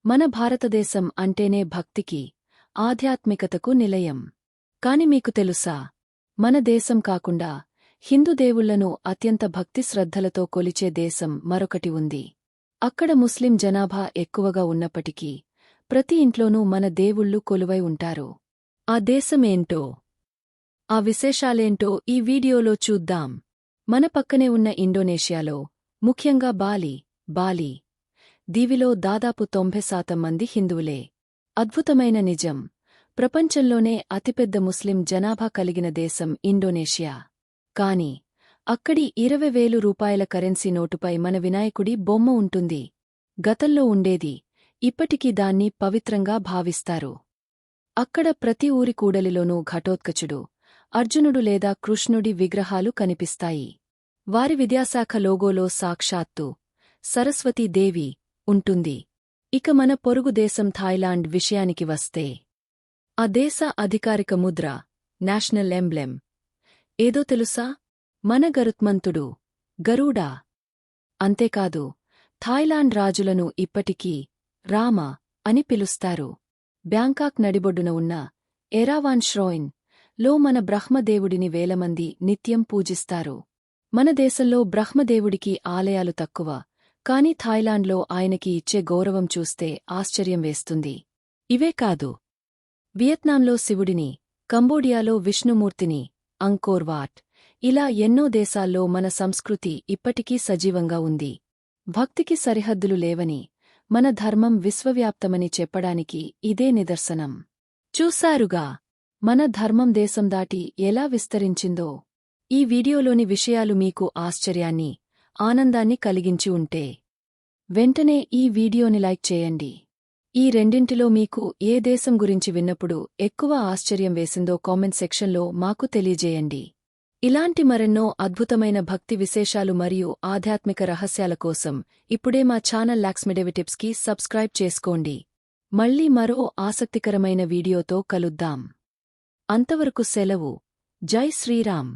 మన భారతదేశం అంటేనే భక్తికి, ఆధ్యాత్మికతకు నిలయం. కాని మీకు తెలుసా, మన దేశం కాకుండా హిందూ దేవుళ్లను అత్యంత భక్తి శ్రద్ధలతో కొలిచే దేశం మరొకటి ఉంది. అక్కడ ముస్లిం జనాభా ఎక్కువగా ఉన్నప్పటికీ ప్రతి ఇంట్లోనూ మన దేవుళ్ళు కొలువై ఉంటారు. ఆ దేశమేంటో, ఆ విశేషాలేంటో ఈ వీడియోలో చూద్దాం. మన పక్కనే ఉన్న ఇండోనేషియాలో, ముఖ్యంగా బాలి దీవిలో దాదాపు 90% మంది హిందువులే. అద్భుతమైన నిజం, ప్రపంచంలోనే అతిపెద్ద ముస్లిం జనాభా కలిగిన దేశం ఇండోనేషియా. కాని అక్కడి 20,000 రూపాయల కరెన్సీ నోటుపై మన వినాయకుడి బొమ్మ ఉంటుంది. గతంలో ఉండేది, ఇప్పటికీ దాన్ని పవిత్రంగా భావిస్తారు. అక్కడ ప్రతి ఊరి కూడలిలోనూ ఘటోత్కచుడు, అర్జునుడు లేదా కృష్ణుడి విగ్రహాలు కనిపిస్తాయి. వారి విద్యాశాఖ లోగోలో సాక్షాత్తు సరస్వతీదేవి ఉంటుంది. ఇక మన పొరుగు దేశం థాయిలాండ్ విషయానికి వస్తే, ఆ దేశ అధికారిక ముద్ర, నేషనల్ ఎంబ్లెమ్ ఏదో తెలుసా? మన గరుత్మంతుడు, గరుడా. అంతేకాదు, థాయిలాండ్ రాజులను ఇప్పటికీ రామ అని పిలుస్తారు. బ్యాంకాక్ నడిబొడ్డున ఉన్న ఎరావాన్ ష్రోయిన్ లో మన బ్రహ్మదేవుడిని వేలమంది నిత్యం పూజిస్తారు. మన దేశంలో బ్రహ్మదేవుడికి ఆలయాలు తక్కువ, కాని థాయిలాండ్లో ఆయనకి ఇచ్చే గౌరవం చూస్తే ఆశ్చర్యం వేస్తుంది. ఇవే కాదు, వియత్నాంలో శివుడిని, కంబోడియాలో విష్ణుమూర్తిని, అంకోర్ వాట్, ఇలా ఎన్నో దేశాల్లో మన సంస్కృతి ఇప్పటికీ సజీవంగా ఉంది. భక్తికి సరిహద్దులు లేవని, మన ధర్మం విశ్వవ్యాప్తమని చెప్పడానికి ఇదే నిదర్శనం. చూశారుగా, మన ధర్మం దేశం దాటి ఎలా విస్తరించిందో. ఈ వీడియోలోని విషయాలు మీకు ఆశ్చర్యాన్ని, ఆనందాన్ని కలిగించి ఉంటే వెంటనే ఈ వీడియోని లైక్ చేయండి. ఈ రెండింటిలో మీకు ఏ దేశం గురించి విన్నప్పుడు ఎక్కువ ఆశ్చర్యం వేసిందో కామెంట్ సెక్షన్లో మాకు తెలియజేయండి. ఇలాంటి మరెన్నో అద్భుతమైన భక్తి విశేషాలు మరియు ఆధ్యాత్మిక రహస్యాల కోసం ఇప్పుడే మా ఛానల్ లాక్స్మిడేవి టిప్స్కి సబ్స్క్రైబ్ చేసుకోండి. మళ్ళీ మరో ఆసక్తికరమైన వీడియోతో కలుద్దాం. అంతవరకు సెలవు. జై శ్రీరామ్.